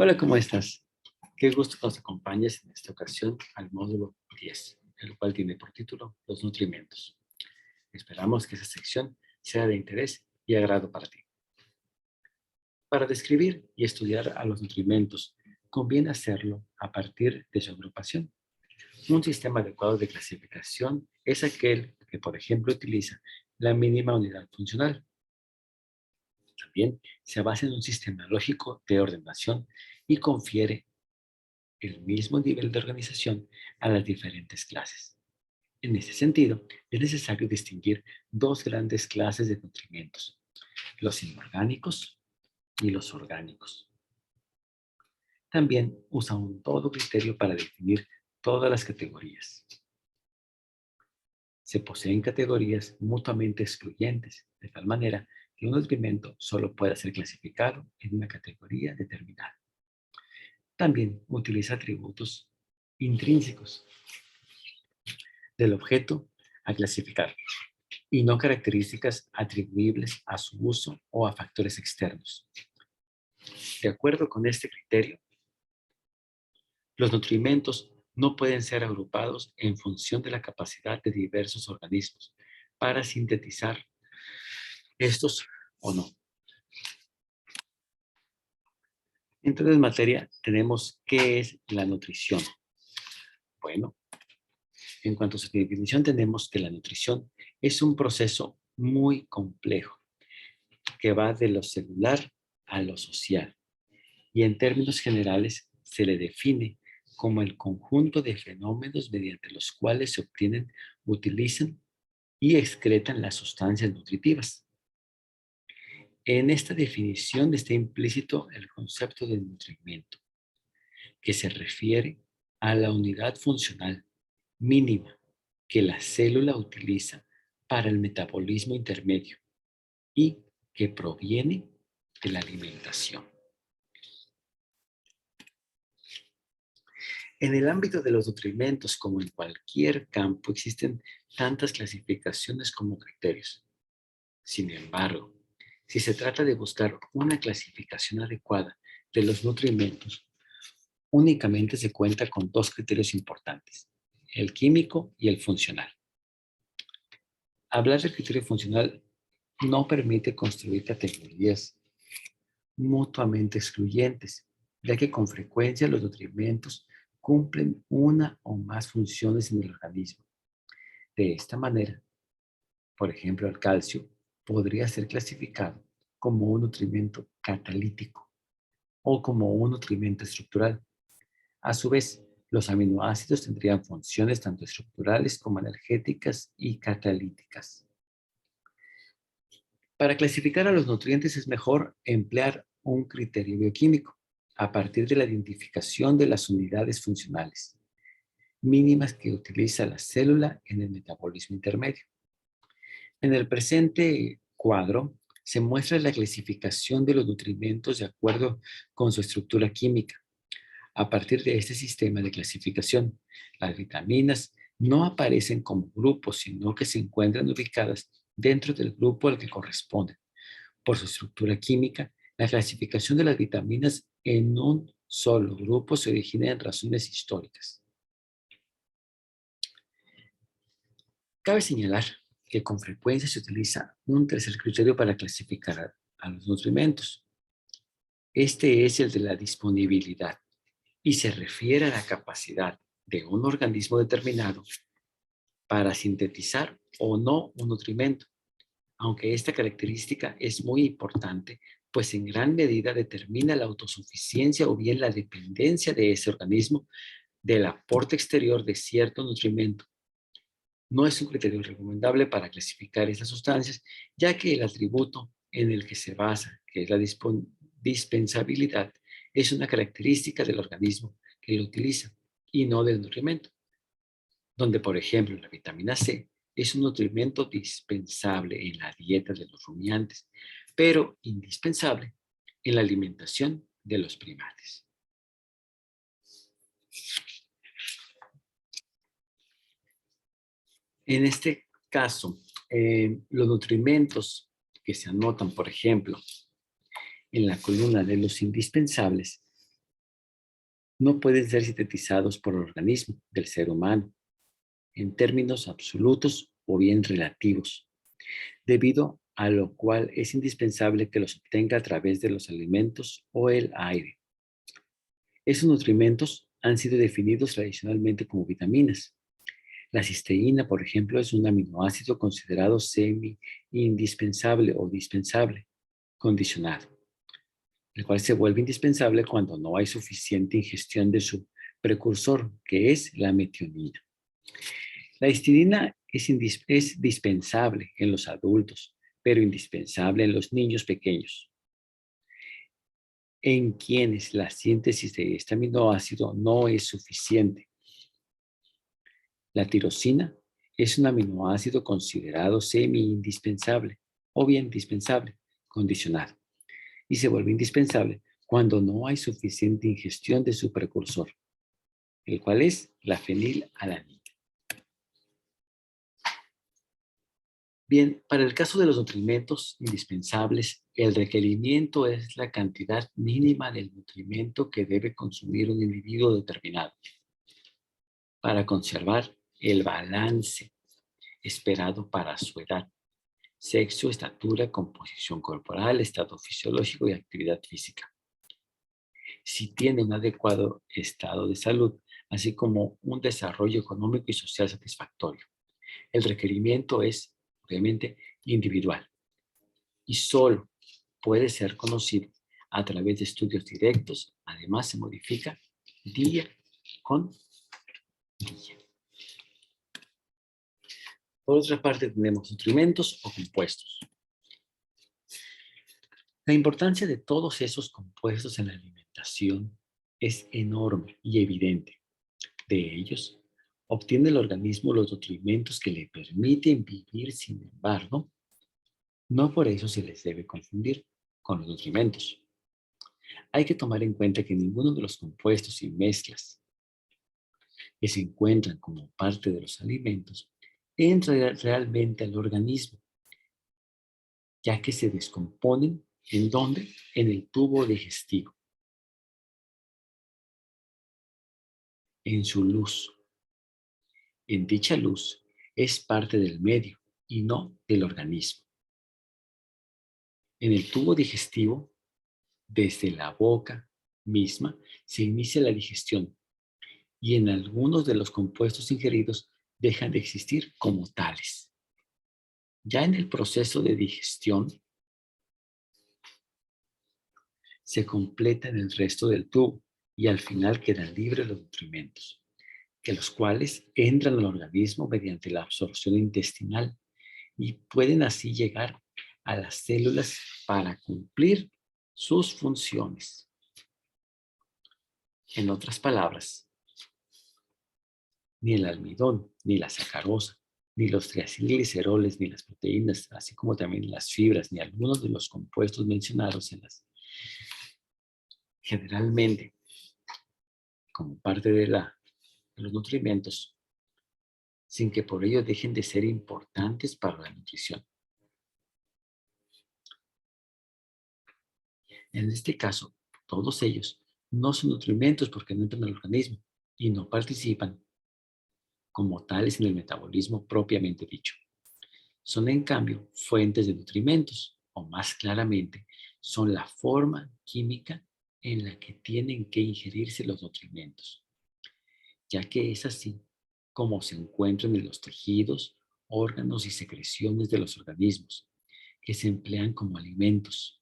Hola, ¿cómo estás? Qué gusto que nos acompañes en esta ocasión al módulo 10, el cual tiene por título Los nutrimentos. Esperamos que esta sección sea de interés y agrado para ti. Para describir y estudiar a los nutrimentos, conviene hacerlo a partir de su agrupación. Un sistema adecuado de clasificación es aquel que, por ejemplo, utiliza la mínima unidad funcional. También se basa en un sistema lógico de ordenación y confiere el mismo nivel de organización a las diferentes clases. En ese sentido, es necesario distinguir dos grandes clases de nutrimentos, los inorgánicos y los orgánicos. También usa un todo criterio para definir todas las categorías. Se poseen categorías mutuamente excluyentes, de tal manera que un nutrimento solo pueda ser clasificado en una categoría determinada. También utiliza atributos intrínsecos del objeto a clasificar y no características atribuibles a su uso o a factores externos. De acuerdo con este criterio, los nutrimentos no pueden ser agrupados en función de la capacidad de diversos organismos para sintetizar estos o no. Entonces, en materia, tenemos qué es la nutrición. Bueno, en cuanto a su definición, tenemos que la nutrición es un proceso muy complejo que va de lo celular a lo social y en términos generales se le define como el conjunto de fenómenos mediante los cuales se obtienen, utilizan y excretan las sustancias nutritivas. En esta definición está implícito el concepto de nutrimiento, que se refiere a la unidad funcional mínima que la célula utiliza para el metabolismo intermedio y que proviene de la alimentación. En el ámbito de los nutrimentos, como en cualquier campo, existen tantas clasificaciones como criterios. Sin embargo, si se trata de buscar una clasificación adecuada de los nutrimentos, únicamente se cuenta con dos criterios importantes, el químico y el funcional. Hablar del criterio funcional no permite construir categorías mutuamente excluyentes, ya que con frecuencia los nutrimentos cumplen una o más funciones en el organismo. De esta manera, por ejemplo, el calcio podría ser clasificado como un nutrimento catalítico o como un nutrimento estructural. A su vez, los aminoácidos tendrían funciones tanto estructurales como energéticas y catalíticas. Para clasificar a los nutrientes es mejor emplear un criterio bioquímico a partir de la identificación de las unidades funcionales mínimas que utiliza la célula en el metabolismo intermedio. En el presente cuadro se muestra la clasificación de los nutrimentos de acuerdo con su estructura química. A partir de este sistema de clasificación, las vitaminas no aparecen como grupos, sino que se encuentran ubicadas dentro del grupo al que corresponden. Por su estructura química, la clasificación de las vitaminas en un solo grupo se origina en razones históricas. Cabe señalar que con frecuencia se utiliza un tercer criterio para clasificar a los nutrimentos. Este es el de la disponibilidad y se refiere a la capacidad de un organismo determinado para sintetizar o no un nutrimento, aunque esta característica es muy importante, pues en gran medida determina la autosuficiencia o bien la dependencia de ese organismo del aporte exterior de cierto nutrimento. No es un criterio recomendable para clasificar estas sustancias, ya que el atributo en el que se basa, que es la dispensabilidad, es una característica del organismo que lo utiliza y no del nutrimento, donde, por ejemplo, la vitamina C es un nutrimento dispensable en la dieta de los rumiantes, pero indispensable en la alimentación de los primates. En este caso, los nutrimentos que se anotan, por ejemplo, en la columna de los indispensables, no pueden ser sintetizados por el organismo del ser humano en términos absolutos o bien relativos, debido a lo cual es indispensable que los obtenga a través de los alimentos o el aire. Esos nutrimentos han sido definidos tradicionalmente como vitaminas. La cisteína, por ejemplo, es un aminoácido considerado semi-indispensable o dispensable, condicionado, el cual se vuelve indispensable cuando no hay suficiente ingestión de su precursor, que es la metionina. La histidina es dispensable en los adultos, pero indispensable en los niños pequeños, en quienes la síntesis de este aminoácido no es suficiente. La tirosina es un aminoácido considerado semi-indispensable o bien dispensable, condicionado, y se vuelve indispensable cuando no hay suficiente ingestión de su precursor, el cual es la fenilalanina. Bien, para el caso de los nutrimentos indispensables, el requerimiento es la cantidad mínima del nutrimento que debe consumir un individuo determinado para conservar el balance esperado para su edad, sexo, estatura, composición corporal, estado fisiológico y actividad física. Si tiene un adecuado estado de salud, así como un desarrollo económico y social satisfactorio. El requerimiento es, obviamente, individual y solo puede ser conocido a través de estudios directos. Además, se modifica día con día. Por otra parte, tenemos nutrimentos o compuestos. La importancia de todos esos compuestos en la alimentación es enorme y evidente. De ellos, obtiene el organismo los nutrimentos que le permiten vivir. Sin embargo, no por eso se les debe confundir con los nutrimentos. Hay que tomar en cuenta que ninguno de los compuestos y mezclas que se encuentran como parte de los alimentos entra realmente al organismo, ya que se descomponen ¿en dónde? En el tubo digestivo, en su luz. En dicha luz es parte del medio y no del organismo. En el tubo digestivo, desde la boca misma, se inicia la digestión y en algunos de los compuestos ingeridos dejan de existir como tales. Ya en el proceso de digestión se completan el resto del tubo y al final quedan libres los nutrimentos, que los cuales entran al organismo mediante la absorción intestinal y pueden así llegar a las células para cumplir sus funciones. En otras palabras, ni el almidón, ni la sacarosa, ni los triacilgliceroles, ni las proteínas, así como también las fibras, ni algunos de los compuestos mencionados generalmente como parte de los nutrimentos, sin que por ello dejen de ser importantes para la nutrición. En este caso, todos ellos no son nutrimentos porque no entran al organismo y no participan como tales en el metabolismo propiamente dicho. Son en cambio fuentes de nutrimentos, o más claramente, son la forma química en la que tienen que ingerirse los nutrimentos, ya que es así como se encuentran en los tejidos, órganos y secreciones de los organismos, que se emplean como alimentos.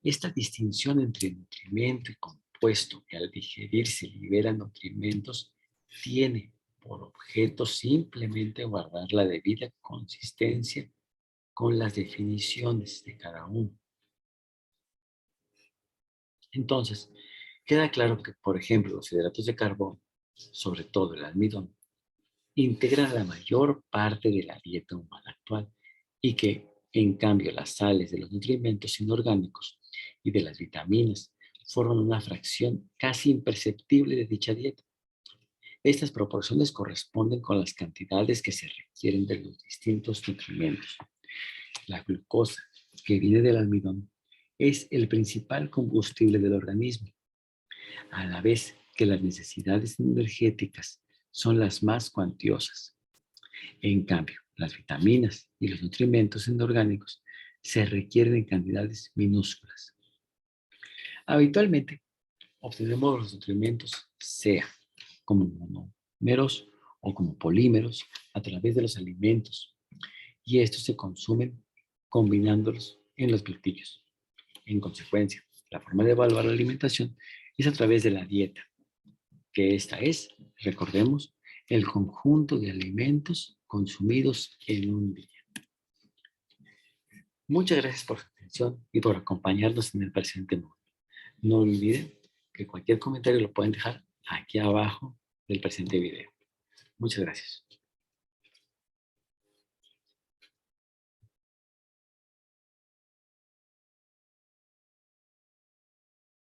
Esta distinción entre nutrimento y compuesto que al digerirse liberan nutrimentos tiene por objeto simplemente guardar la debida consistencia con las definiciones de cada uno. Entonces, queda claro que, por ejemplo, los hidratos de carbono, sobre todo el almidón, integran la mayor parte de la dieta humana actual y que, en cambio, las sales de los nutrimentos inorgánicos y de las vitaminas forman una fracción casi imperceptible de dicha dieta. Estas proporciones corresponden con las cantidades que se requieren de los distintos nutrimentos. La glucosa, que viene del almidón, es el principal combustible del organismo. a la vez que las necesidades energéticas son las más cuantiosas. En cambio, las vitaminas y los nutrimentos inorgánicos se requieren en cantidades minúsculas. Habitualmente, obtenemos los nutrimentos sea como monómeros o como polímeros a través de los alimentos, y estos se consumen combinándolos en los platillos. En consecuencia, la forma de evaluar la alimentación es a través de la dieta, que esta es, recordemos, el conjunto de alimentos consumidos en un día. Muchas gracias por su atención y por acompañarnos en el presente mundo. No olviden que cualquier comentario lo pueden dejar aquí abajo del presente video. Muchas gracias.